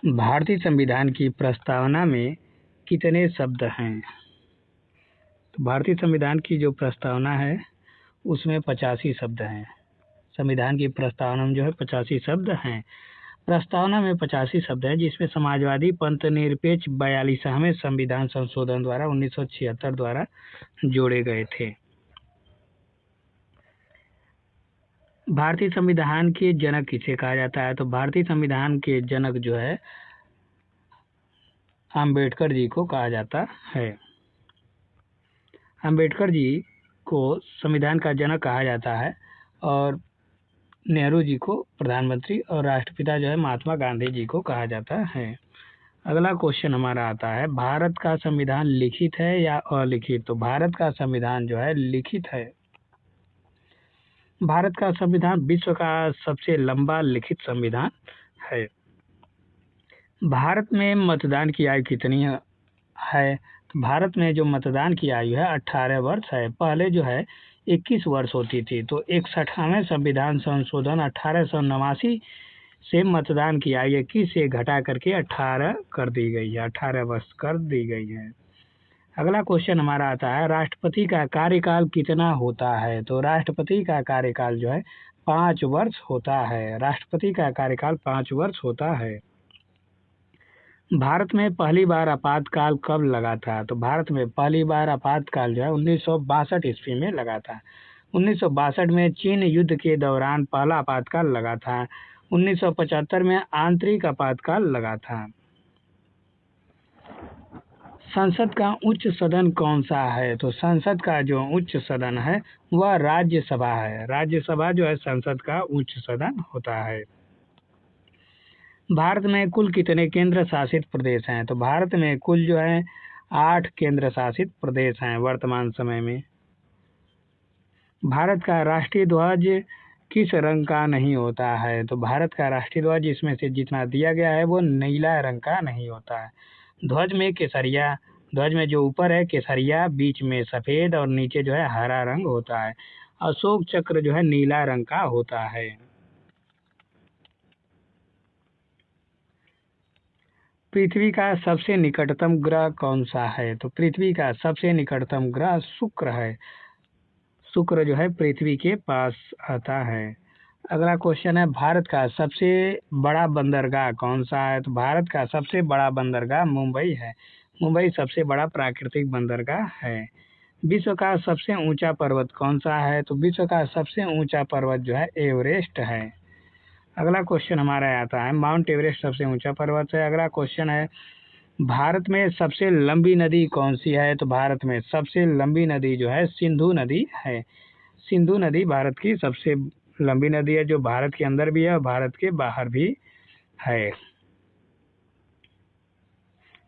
भारतीय संविधान की प्रस्तावना में कितने शब्द हैं? तो भारतीय संविधान की जो प्रस्तावना है उसमें 85 शब्द हैं। संविधान की प्रस्तावना में जो है 85 शब्द हैं। प्रस्तावना में 85 शब्द हैं, जिसमें समाजवादी पंथ निरपेक्ष 42वें संविधान संशोधन द्वारा 1976 द्वारा जोड़े गए थे। भारतीय संविधान के जनक किसे कहा जाता है? तो भारतीय संविधान के जनक जो है अंबेडकर जी को कहा जाता है। अंबेडकर जी को संविधान का जनक कहा जाता है और नेहरू जी को प्रधानमंत्री और राष्ट्रपिता जो है महात्मा गांधी जी को कहा जाता है। अगला क्वेश्चन हमारा आता है, भारत का संविधान लिखित है या अलिखित? तो भारत का संविधान जो है लिखित है। भारत का संविधान विश्व का सबसे लंबा लिखित संविधान है। भारत में मतदान की आयु कितनी है? तो भारत में जो मतदान की आयु है 18 वर्ष है। पहले जो है 21 वर्ष होती थी, तो 61वें संविधान संशोधन 1889 से मतदान की आयु 21 से घटा करके 18 कर दी गई है, 18 वर्ष कर दी गई है। अगला क्वेश्चन हमारा आता है, राष्ट्रपति का कार्यकाल कितना होता है? तो राष्ट्रपति का कार्यकाल जो है 5 वर्ष होता है। राष्ट्रपति का कार्यकाल 5 वर्ष होता है। भारत में पहली बार आपातकाल कब लगा था? तो भारत में पहली बार आपातकाल जो है 1962 ईस्वी में लगा था। 1962 में चीन युद्ध के दौरान पहला आपातकाल लगा था। 1975 में आंतरिक आपातकाल लगा था। संसद का उच्च सदन कौन सा है? तो संसद का जो उच्च सदन है वह राज्यसभा है। राज्यसभा जो है संसद का उच्च सदन होता है। भारत में कुल कितने केंद्र शासित प्रदेश हैं? तो भारत में कुल जो है 8 केंद्र शासित प्रदेश हैं वर्तमान समय में। भारत का राष्ट्रीय ध्वज किस रंग का नहीं होता है? तो भारत का राष्ट्रीय ध्वज इसमें से जितना दिया गया है वो नीला रंग का नहीं होता है। ध्वज में केसरिया, ध्वज में जो ऊपर है केसरिया, बीच में सफेद और नीचे जो है हरा रंग होता है। अशोक चक्र जो है नीला रंग का होता है। पृथ्वी का सबसे निकटतम ग्रह कौन सा है? तो पृथ्वी का सबसे निकटतम ग्रह शुक्र है। शुक्र जो है पृथ्वी के पास आता है। अगला क्वेश्चन है, भारत का सबसे बड़ा बंदरगाह कौन सा है? तो भारत का सबसे बड़ा बंदरगाह मुंबई है। मुंबई सबसे बड़ा प्राकृतिक बंदरगाह है। विश्व का सबसे ऊंचा पर्वत कौन सा है? तो विश्व का सबसे ऊंचा पर्वत जो है एवरेस्ट है। अगला क्वेश्चन हमारा आता है, माउंट एवरेस्ट सबसे ऊंचा पर्वत है। अगला क्वेश्चन है, भारत में सबसे लंबी नदी कौन सी है? तो भारत में सबसे लंबी नदी जो है सिंधु नदी है। सिंधु नदी भारत की सबसे लंबी नदी है, जो भारत के अंदर भी है और भारत के बाहर भी है।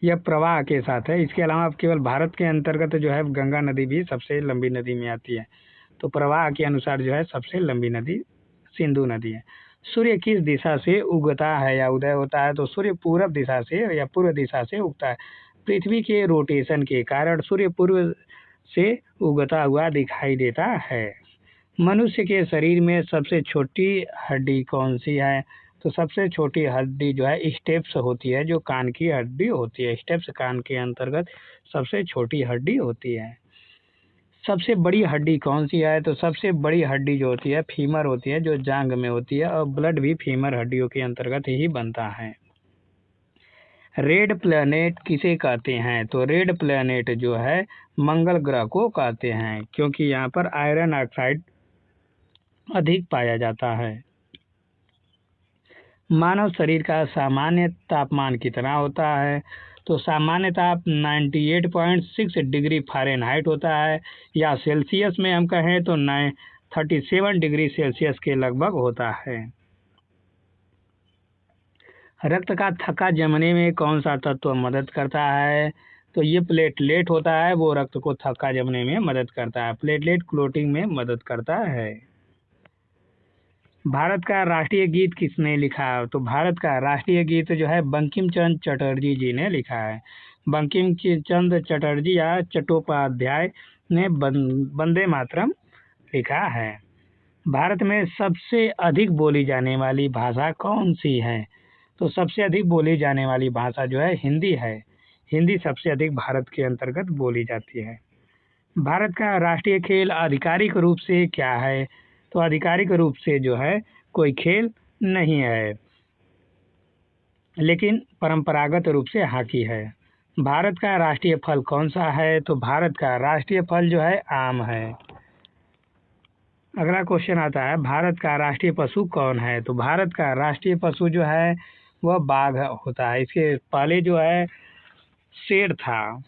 यह प्रवाह के साथ है। इसके अलावा केवल भारत के अंतर्गत जो है गंगा नदी भी सबसे लंबी नदी में आती है। तो प्रवाह के अनुसार जो है सबसे लंबी नदी सिंधु नदी है। सूर्य किस दिशा से उगता है या उदय होता है? तो सूर्य पूरब दिशा से या पूर्व दिशा से उगता है। पृथ्वी के रोटेशन के कारण सूर्य पूर्व से उगता हुआ दिखाई देता है। मनुष्य के शरीर में सबसे छोटी हड्डी कौन सी है? तो सबसे छोटी हड्डी जो है स्टेप्स होती है, जो कान की हड्डी होती है। स्टेप्स कान के अंतर्गत सबसे छोटी हड्डी होती है। सबसे बड़ी हड्डी कौन सी है? तो सबसे बड़ी हड्डी जो होती है फीमर होती है, जो जांघ में होती है, और ब्लड भी फीमर हड्डियों के अंतर्गत ही बनता है। रेड प्लैनेट किसे कहते हैं? तो रेड प्लैनेट जो है मंगल ग्रह को कहते हैं, क्योंकि यहाँ पर आयरन ऑक्साइड अधिक पाया जाता है। मानव शरीर का सामान्य तापमान कितना होता है? तो सामान्य ताप 98.6 डिग्री फ़ारेनहाइट होता है, या सेल्सियस में हम कहें तो 37 डिग्री सेल्सियस के लगभग होता है। रक्त का थक्का जमने में कौन सा तत्व मदद करता है? तो ये प्लेटलेट होता है, वो रक्त को थक्का जमने में मदद करता है। प्लेटलेट क्लोटिंग में मदद करता है। भारत का राष्ट्रीय गीत किसने लिखा? तो भारत का राष्ट्रीय गीत जो है बंकिम चंद्र चटर्जी जी ने लिखा है। बंकिम चंद्र चटर्जी या चट्टोपाध्याय ने वंदे मातरम लिखा है। भारत में सबसे अधिक बोली जाने वाली भाषा कौन सी है? तो सबसे अधिक बोली जाने वाली भाषा जो है हिंदी है। हिंदी सबसे अधिक भारत के अंतर्गत बोली जाती है। भारत का राष्ट्रीय खेल आधिकारिक रूप से क्या है? तो आधिकारिक रूप से जो है कोई खेल नहीं है, लेकिन परंपरागत रूप से हॉकी है। भारत का राष्ट्रीय फल कौन सा है? तो भारत का राष्ट्रीय फल जो है आम है। अगला क्वेश्चन आता है, भारत का राष्ट्रीय पशु कौन है? तो भारत का राष्ट्रीय पशु जो है वह बाघ होता है। इसके पहले जो है शेर था।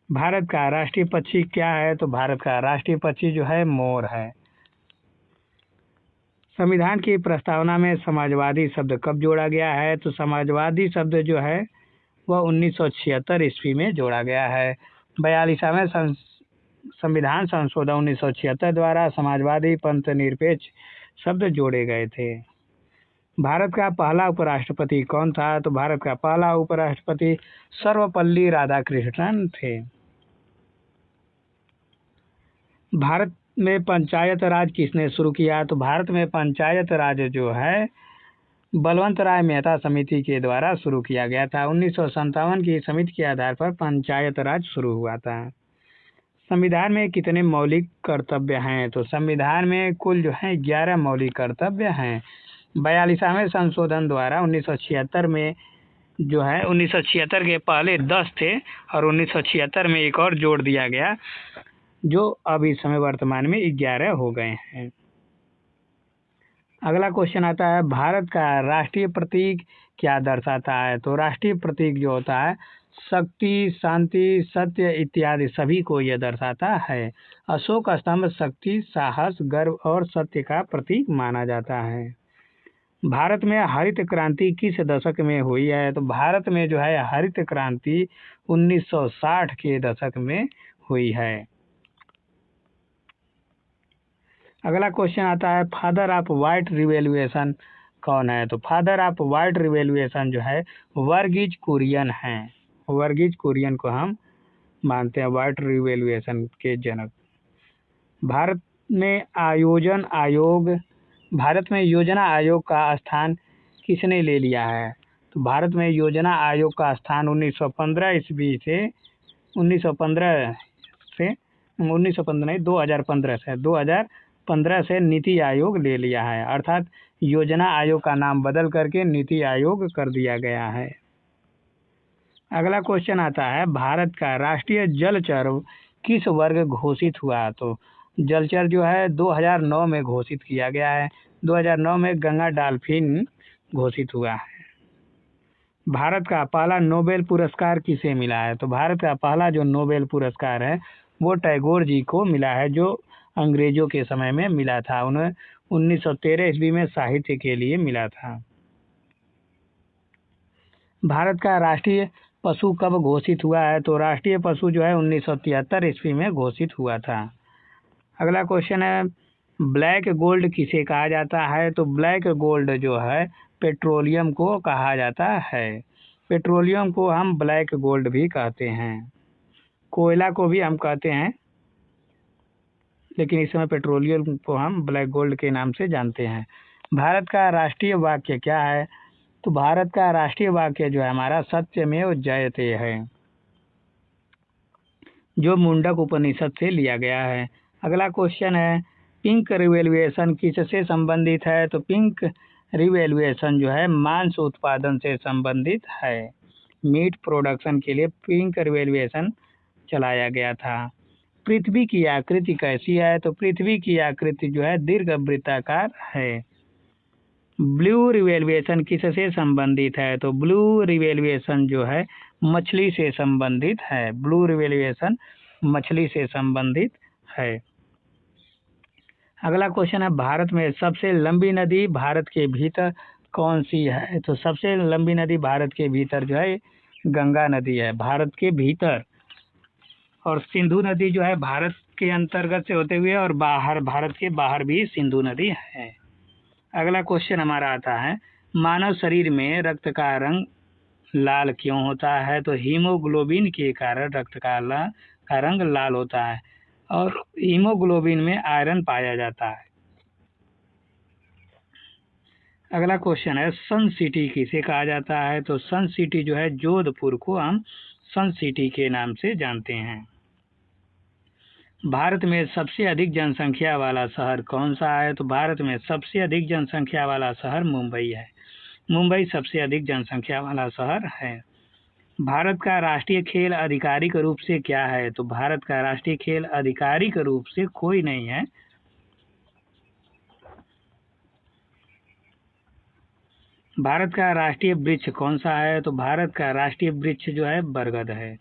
भारत का राष्ट्रीय पक्षी क्या है? तो भारत का राष्ट्रीय पक्षी जो है मोर है। संविधान की प्रस्तावना में समाजवादी शब्द कब जोड़ा गया है? तो समाजवादी शब्द जो है वह 1976 ईस्वी में जोड़ा गया है। 42वें संविधान संशोधन 1976 द्वारा समाजवादी पंथ निरपेक्ष शब्द जोड़े गए थे। भारत का पहला उपराष्ट्रपति कौन था? तो भारत का पहला उपराष्ट्रपति सर्वपल्ली राधाकृष्णन थे। भारत में पंचायत राज किसने शुरू किया? तो भारत में पंचायत राज जो है बलवंत राय मेहता समिति के द्वारा शुरू किया गया था। 1957 की समिति के आधार पर पंचायत राज शुरू हुआ था। संविधान में कितने मौलिक कर्तव्य हैं? तो संविधान में कुल जो है 11 मौलिक कर्तव्य हैं। 42वें संशोधन द्वारा 1976 में जो है 1976 के पहले 10 थे और 1976 में एक और जोड़ दिया गया, जो अब इस समय वर्तमान में 11 हो गए हैं। अगला क्वेश्चन आता है, भारत का राष्ट्रीय प्रतीक क्या दर्शाता है? तो राष्ट्रीय प्रतीक जो होता है शक्ति, शांति, सत्य इत्यादि सभी को यह दर्शाता है। अशोक स्तंभ शक्ति, साहस, गर्व और सत्य का प्रतीक माना जाता है। भारत में हरित क्रांति किस दशक में हुई है? तो भारत में जो है हरित क्रांति 1960 के दशक में हुई है। अगला क्वेश्चन आता है, फादर ऑफ व्हाइट रिवॉल्यूशन कौन है? तो फादर ऑफ व्हाइट रिवॉल्यूशन जो है वर्गीज कुरियन है। वर्गीज कुरियन को हम मानते हैं व्हाइट रिवॉल्यूशन के जनक। भारत में योजना आयोग का स्थान किसने ले लिया है? तो भारत में योजना आयोग का स्थान 2015 से नीति आयोग ले लिया है। अर्थात योजना आयोग का नाम बदल करके नीति आयोग कर दिया गया है। अगला क्वेश्चन आता है, भारत का राष्ट्रीय जलचर किस वर्ग घोषित हुआ? तो जलचर जो है 2009 में घोषित किया गया है। 2009 में गंगा डॉल्फिन घोषित हुआ है। भारत का पहला नोबेल पुरस्कार किसे मिला है? तो भारत का पहला जो नोबेल पुरस्कार है वो टैगोर जी को मिला है, जो अंग्रेजों के समय में मिला था। उन्हें 1913 ईस्वी में साहित्य के लिए मिला था। भारत का राष्ट्रीय पशु कब घोषित हुआ है? तो राष्ट्रीय पशु जो है 1973 ईस्वी में घोषित हुआ था। अगला क्वेश्चन है, ब्लैक गोल्ड किसे कहा जाता है? तो ब्लैक गोल्ड जो है पेट्रोलियम को कहा जाता है। पेट्रोलियम को हम ब्लैक गोल्ड भी कहते हैं। कोयला को भी हम कहते हैं, लेकिन इस समय पेट्रोलियम को हम ब्लैक गोल्ड के नाम से जानते हैं। भारत का राष्ट्रीय वाक्य क्या है? तो भारत का राष्ट्रीय वाक्य जो है हमारा सत्यमेव जयते है, जो मुंडक उपनिषद से लिया गया है। अगला क्वेश्चन है, पिंक रिवॉल्यूशन किससे संबंधित है? तो पिंक रिवॉल्यूशन जो है मांस उत्पादन से संबंधित है। मीट प्रोडक्शन के लिए पिंक रिवॉल्यूशन चलाया गया था। पृथ्वी की आकृति कैसी है? तो पृथ्वी की आकृति जो है दीर्घ वृत्ताकार है। ब्लू रिवॉल्यूशन किससे संबंधित है? तो ब्लू रिवॉल्यूशन जो है मछली से संबंधित है। ब्लू रिवॉल्यूशन मछली से संबंधित है। अगला क्वेश्चन है, भारत में सबसे लंबी नदी भारत के भीतर कौन सी है? तो सबसे लंबी नदी भारत के भीतर जो है गंगा नदी है, भारत के भीतर। और सिंधु नदी जो है भारत के अंतर्गत से होते हुए और बाहर, भारत के बाहर भी सिंधु नदी है। अगला क्वेश्चन हमारा आता है, मानव शरीर में रक्त का रंग लाल क्यों होता है? तो हीमोग्लोबिन के कारण रक्त का रंग लाल होता है और हीमोग्लोबिन में आयरन पाया जाता है। अगला क्वेश्चन है सन सिटी किसे कहा जाता है? तो सन सिटी जो है जोधपुर को हम सन सिटी के नाम से जानते हैं। भारत में सबसे अधिक जनसंख्या वाला शहर कौन सा है? तो भारत में सबसे अधिक जनसंख्या वाला शहर मुंबई है। मुंबई सबसे अधिक जनसंख्या वाला शहर है। भारत का राष्ट्रीय खेल आधिकारिक रूप से क्या है? तो भारत का राष्ट्रीय खेल आधिकारिक रूप से कोई नहीं है। भारत का राष्ट्रीय वृक्ष कौन सा है? तो भारत का राष्ट्रीय वृक्ष जो है बरगद है।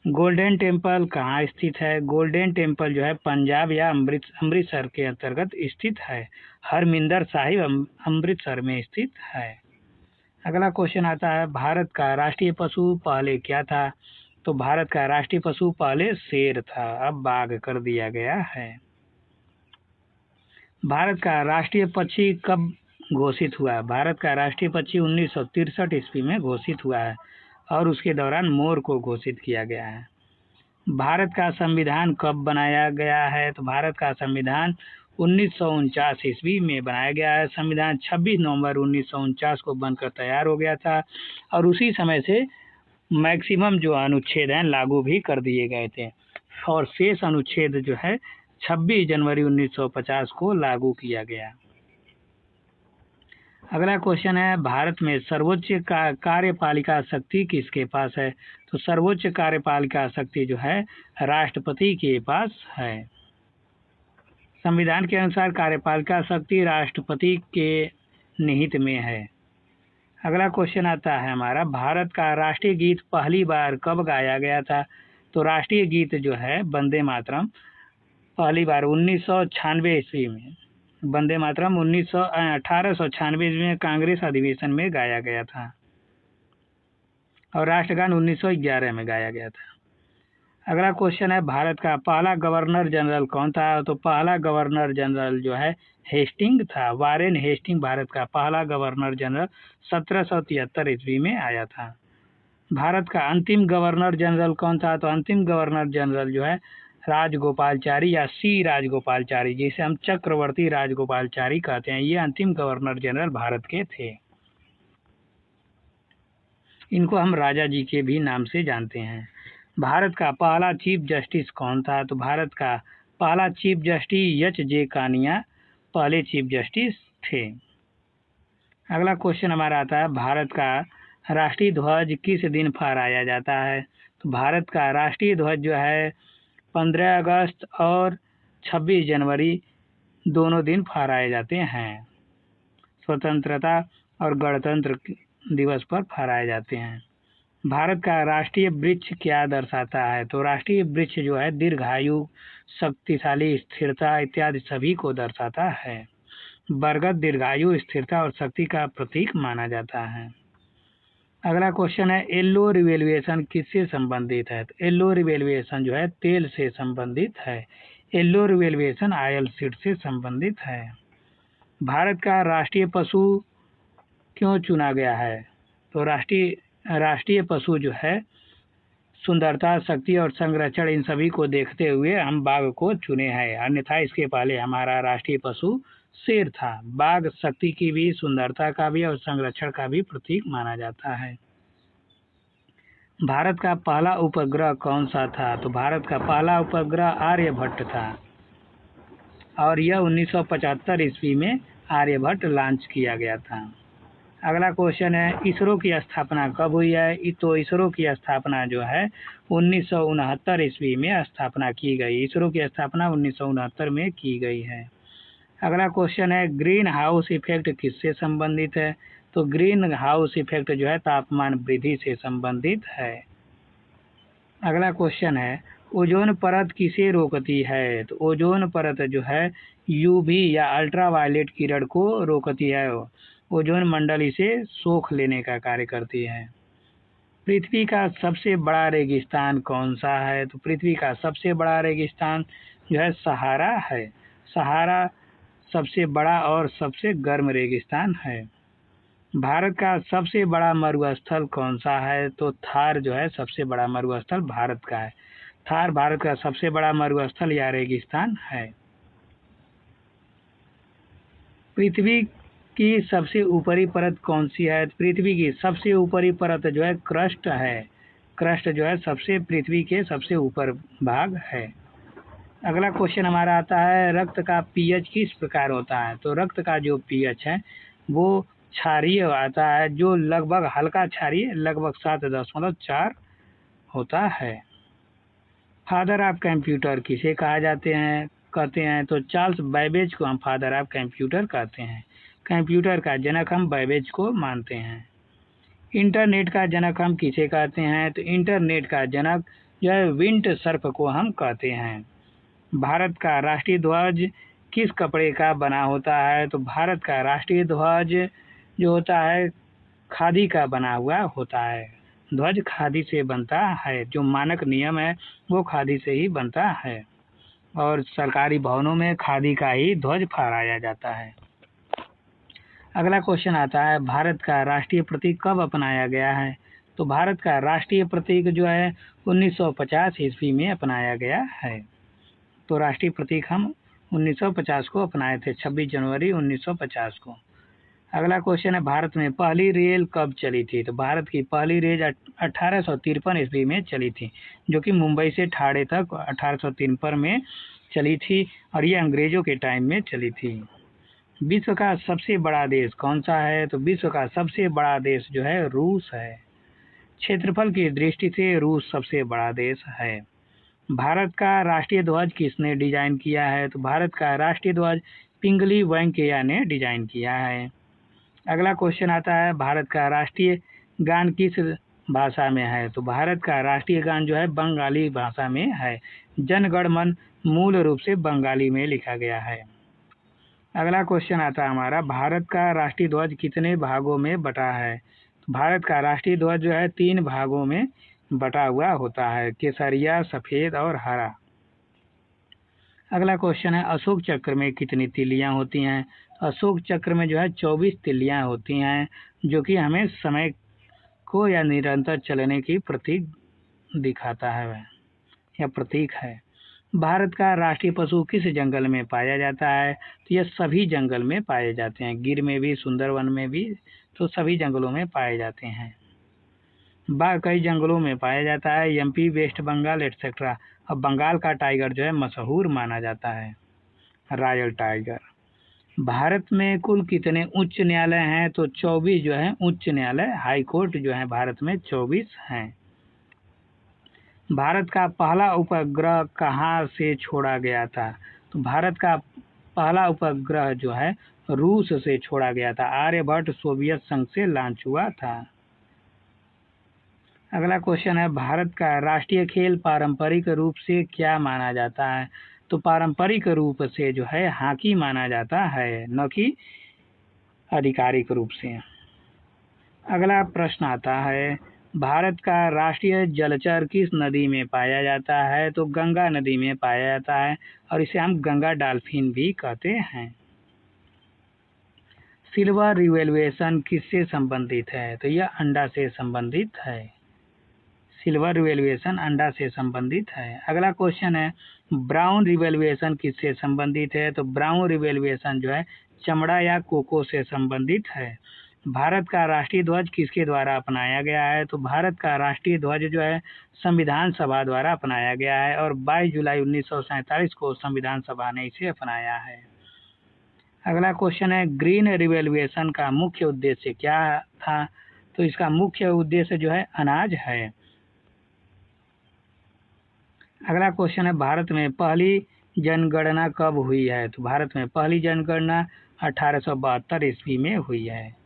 गोल्डन टेम्पल कहाँ स्थित है? गोल्डन टेम्पल जो है पंजाब या अमृतसर के अंतर्गत स्थित है। हरमिंदर साहिब अमृतसर में स्थित है। अगला क्वेश्चन आता है भारत का राष्ट्रीय पशु पहले क्या था? तो भारत का राष्ट्रीय पशु पहले शेर था, अब बाघ कर दिया गया है। भारत का राष्ट्रीय पक्षी कब घोषित हुआ? भारत का राष्ट्रीय पक्षी 1963 ईस्वी में घोषित हुआ है और उसके दौरान मोर को घोषित किया गया है। भारत का संविधान कब बनाया गया है? तो भारत का संविधान 1949 ईस्वी में बनाया गया है। संविधान 26 नवंबर 1949 को बनकर तैयार हो गया था और उसी समय से मैक्सिमम जो अनुच्छेद हैं लागू भी कर दिए गए थे और शेष अनुच्छेद जो है 26 जनवरी 1950 को लागू किया गया। अगला क्वेश्चन है भारत में सर्वोच्च कार्यपालिका शक्ति किसके पास है? तो सर्वोच्च कार्यपालिका शक्ति जो है राष्ट्रपति के पास है। संविधान के अनुसार कार्यपालिका शक्ति राष्ट्रपति के निहित में है। अगला क्वेश्चन आता है हमारा भारत का राष्ट्रीय गीत पहली बार कब गाया गया था? तो राष्ट्रीय गीत जो है वंदे मातरम पहली बार 1996 ईस्वी में वंदे मातरम 1896 में कांग्रेस अधिवेशन में गाया गया था और राष्ट्रगान 1911 में गाया गया था। अगला क्वेश्चन है भारत का पहला गवर्नर जनरल कौन था? तो पहला गवर्नर जनरल जो है हेस्टिंग था। वारेन हेस्टिंग भारत का पहला गवर्नर जनरल 1773 ईस्वी में आया था। भारत का अंतिम गवर्नर जनरल कौन था? तो अंतिम गवर्नर जनरल जो है राजगोपालचारी या सी राजगोपालचारी, जिसे हम चक्रवर्ती राजगोपालचारी कहते हैं, ये अंतिम गवर्नर जनरल भारत के थे। इनको हम राजा जी के भी नाम से जानते हैं। भारत का पहला चीफ जस्टिस कौन था? तो भारत का पहला चीफ जस्टिस एच.जे. कानिया पहले चीफ जस्टिस थे। अगला क्वेश्चन हमारा आता है भारत का राष्ट्रीय ध्वज किस दिन फहराया जाता है? तो भारत का राष्ट्रीय ध्वज जो है 15 अगस्त और 26 जनवरी दोनों दिन फहराए जाते हैं। स्वतंत्रता और गणतंत्र दिवस पर फहराए जाते हैं। भारत का राष्ट्रीय वृक्ष क्या दर्शाता है? तो राष्ट्रीय वृक्ष जो है दीर्घायु, शक्तिशाली, स्थिरता इत्यादि सभी को दर्शाता है। बरगद दीर्घायु, स्थिरता और शक्ति का प्रतीक माना जाता है। अगला क्वेश्चन है येलो रिवेल्युएशन किससे संबंधित है? तो येलो रिवेल्युएशन जो है तेल से संबंधित है। येलो रिवेल्युएशन ऑयल सीड से संबंधित है। भारत का राष्ट्रीय पशु क्यों चुना गया है? तो राष्ट्रीय पशु जो है सुंदरता, शक्ति और संरक्षण इन सभी को देखते हुए हम बाघ को चुने हैं, अन्यथा इसके पहले हमारा राष्ट्रीय पशु शेर था। बाघ शक्ति की भी, सुंदरता का भी और संरक्षण का भी प्रतीक माना जाता है। भारत का पहला उपग्रह कौन सा था? तो भारत का पहला उपग्रह आर्यभट्ट था और यह 1975 ईस्वी में आर्यभट्ट लॉन्च किया गया था। अगला क्वेश्चन है इसरो की स्थापना कब हुई है? तो इसरो की स्थापना जो है 1969 ईस्वी में स्थापना की गई। इसरो की स्थापना 1969 में की गई है। अगला क्वेश्चन है ग्रीन हाउस इफेक्ट किससे संबंधित है? तो ग्रीन हाउस इफेक्ट जो है तापमान वृद्धि से संबंधित है। अगला क्वेश्चन है ओजोन परत किसे रोकती है? तो ओजोन परत जो है यूवी या अल्ट्रावायलेट किरण को रोकती है। ओजोन मंडल इसे सोख लेने का कार्य करती है। पृथ्वी का सबसे बड़ा रेगिस्तान कौन सा है? तो पृथ्वी का सबसे बड़ा रेगिस्तान जो है सहारा है। सहारा सबसे बड़ा और सबसे गर्म रेगिस्तान है। भारत का सबसे बड़ा मरुस्थल कौन सा है? तो थार जो है सबसे बड़ा मरुस्थल भारत का है। थार भारत का सबसे बड़ा मरुस्थल या रेगिस्तान है। पृथ्वी की सबसे ऊपरी परत कौन सी है? पृथ्वी की सबसे ऊपरी परत जो है क्रस्ट है। क्रस्ट जो है सबसे पृथ्वी के सबसे ऊपर भाग है। अगला क्वेश्चन हमारा आता है, रक्त का पीएच किस प्रकार होता है? तो रक्त का जो पीएच है वो क्षारीय आता है, जो लगभग हल्का क्षारीय लगभग 7.4 होता है। फादर ऑफ कंप्यूटर किसे कहा कहते हैं? तो चार्ल्स बैबेज को हम फादर ऑफ कंप्यूटर कहते हैं। कंप्यूटर का जनक हम बैबेज को मानते हैं। इंटरनेट का जनक हम किसे कहते हैं? तो इंटरनेट का जनक जो है विंट सर्फ को हम कहते हैं। भारत का राष्ट्रीय ध्वज किस कपड़े का बना होता है? तो भारत का राष्ट्रीय ध्वज जो होता है खादी का बना हुआ होता है। ध्वज खादी से बनता है, जो मानक नियम है वो खादी से ही बनता है और सरकारी भवनों में खादी का ही ध्वज फहराया जाता है। अगला क्वेश्चन आता है, भारत का राष्ट्रीय प्रतीक कब अपनाया गया है? तो भारत का राष्ट्रीय प्रतीक जो है 1950 ईस्वी में अपनाया गया है। तो राष्ट्रीय प्रतीक हम 1950 को अपनाए थे, 26 जनवरी 1950 को। अगला क्वेश्चन है, भारत में पहली रेल कब चली थी? तो भारत की पहली रेल 1853 ईस्वी में चली थी, जो कि मुंबई से ठाणे तक 1853 में चली थी और ये अंग्रेजों के टाइम में चली थी। विश्व का सबसे बड़ा देश कौन सा है? तो विश्व का सबसे बड़ा देश जो है रूस है। क्षेत्रफल की दृष्टि से रूस सबसे बड़ा देश है। भारत का राष्ट्रीय ध्वज किसने डिजाइन किया है? तो भारत का राष्ट्रीय ध्वज पिंगली वेंकैया ने डिजाइन किया है। अगला क्वेश्चन आता है, भारत का राष्ट्रीय गान किस भाषा में है? तो भारत का राष्ट्रीय गान जो है बंगाली भाषा में है। जन गण मन मूल रूप से बंगाली में लिखा गया है। अगला क्वेश्चन आता है हमारा, भारत का राष्ट्रीय ध्वज कितने भागों में बटा है? तो भारत का राष्ट्रीय ध्वज जो है 3 भागों में बटा हुआ होता है, केसरिया, सफेद और हरा। अगला क्वेश्चन है, अशोक चक्र में कितनी तिल्लियां होती हैं? अशोक चक्र में जो है 24 तिल्लियां होती हैं, जो कि हमें समय को या निरंतर चलने की प्रतीक दिखाता है या प्रतीक है। भारत का राष्ट्रीय पशु किस जंगल में पाया जाता है? तो यह सभी जंगल में पाए जाते हैं, गिर में भी, सुंदरवन में भी, तो सभी जंगलों में पाए जाते हैं। बाघ कई जंगलों में पाया जाता है, एमपी, वेस्ट बंगाल एटसेट्रा। अब बंगाल का टाइगर जो है मशहूर माना जाता है, रॉयल टाइगर। भारत में कुल कितने उच्च न्यायालय हैं? तो 24 जो है उच्च न्यायालय, हाई कोर्ट जो है भारत में 24 हैं। भारत का पहला उपग्रह कहाँ से छोड़ा गया था? तो भारत का पहला उपग्रह जो है रूस से छोड़ा गया था, आर्यभट्ट सोवियत संघ से लॉन्च हुआ था। अगला क्वेश्चन है, भारत का राष्ट्रीय खेल पारंपरिक रूप से क्या माना जाता है? तो पारंपरिक रूप से जो है हॉकी माना जाता है, न कि आधिकारिक रूप से। अगला प्रश्न आता है, भारत का राष्ट्रीय जलचर किस नदी में पाया जाता है? तो गंगा नदी में पाया जाता है और इसे हम गंगा डॉल्फिन भी कहते हैं। सिल्वर रिवैल्यूएशन किससे संबंधित है? तो यह अंडा से संबंधित है। सिल्वर रिवैल्यूएशन अंडा से संबंधित है। अगला क्वेश्चन है, ब्राउन रिवैल्यूएशन किससे संबंधित है? तो ब्राउन रिवैल्यूएशन जो है चमड़ा या कोको से संबंधित है। भारत का राष्ट्रीय ध्वज किसके द्वारा अपनाया गया है? तो भारत का राष्ट्रीय ध्वज जो है संविधान सभा द्वारा अपनाया गया है और 22 जुलाई 1947 को संविधान सभा ने इसे अपनाया है। अगला क्वेश्चन है, ग्रीन रिवैल्यूएशन का मुख्य उद्देश्य क्या था? तो इसका मुख्य उद्देश्य जो है अनाज है। अगला क्वेश्चन है, भारत में पहली जनगणना कब हुई है? तो भारत में पहली जनगणना 1872 ईस्वी में हुई है।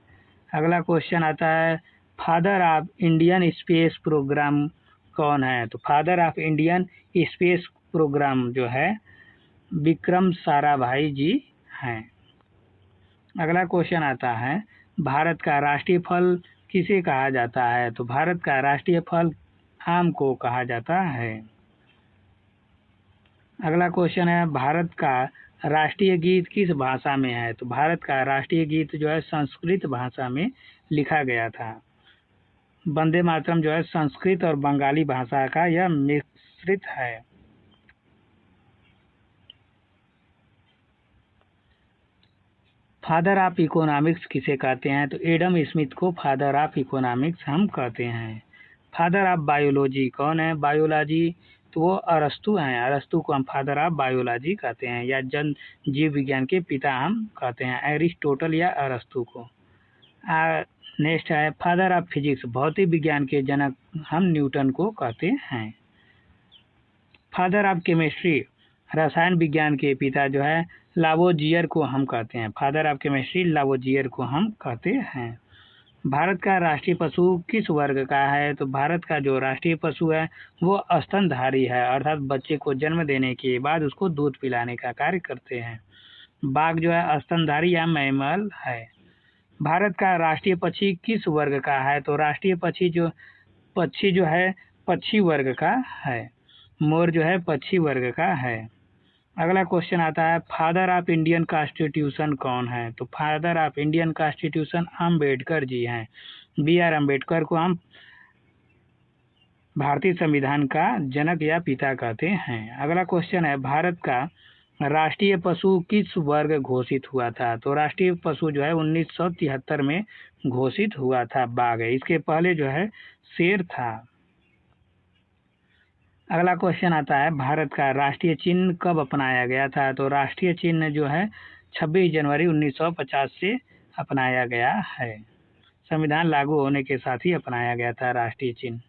अगला क्वेश्चन आता है, father of Indian space programme कौन है? तो father of Indian space programme जो है विक्रम साराभाई जी हैं। अगला क्वेश्चन आता है, भारत का राष्ट्रीय फल किसे कहा जाता है? तो भारत का राष्ट्रीय फल आम को कहा जाता है। अगला क्वेश्चन है, भारत का राष्ट्रीय गीत किस भाषा में है? तो भारत का राष्ट्रीय गीत जो है संस्कृत भाषा में लिखा गया था। वंदे मातरम जो है संस्कृत और बंगाली भाषा का यह मिश्रित है। फादर ऑफ इकोनॉमिक्स किसे कहते हैं? तो एडम स्मिथ को फादर ऑफ इकोनॉमिक्स हम कहते हैं। फादर ऑफ बायोलॉजी कौन है? बायोलॉजी तो वो अरस्तु हैं। अरस्तु को हम फादर ऑफ बायोलॉजी कहते हैं, या जन जीव विज्ञान के पिता हम कहते हैं, एरिस्टोटल या अरस्तु को। नेक्स्ट है फादर ऑफ फिजिक्स, भौतिक विज्ञान के जनक हम न्यूटन को कहते हैं। फादर ऑफ केमिस्ट्री, रसायन विज्ञान के पिता जो है लावोजियर को हम कहते हैं। फादर ऑफ केमिस्ट्री लावोजियर को हम कहते हैं। भारत का राष्ट्रीय पशु किस वर्ग का है? तो भारत का जो राष्ट्रीय पशु है वो स्तनधारी है, अर्थात बच्चे को जन्म देने के बाद उसको दूध पिलाने का कार्य करते हैं। बाघ जो है स्तनधारी या मैमल है। भारत का राष्ट्रीय पक्षी किस वर्ग का है? तो राष्ट्रीय पक्षी जो है पक्षी वर्ग का है। मोर जो है पक्षी वर्ग का है। अगला क्वेश्चन आता है फादर ऑफ इंडियन कॉन्स्टिट्यूशन कौन है? तो father of Indian constitution Ambedkar ji हैं। BR अम्बेडकर को हम भारतीय संविधान का जनक या पिता कहते हैं। अगला क्वेश्चन है भारत का राष्ट्रीय पशु किस वर्ग घोषित हुआ था? तो राष्ट्रीय पशु जो है 1973 में घोषित हुआ था, बाघ है। इसके पहले जो है शेर था। अगला क्वेश्चन आता है भारत का राष्ट्रीय चिन्ह कब अपनाया गया था? तो राष्ट्रीय चिन्ह जो है 26 जनवरी 1950 से अपनाया गया है। संविधान लागू होने के साथ ही अपनाया गया था राष्ट्रीय चिन्ह।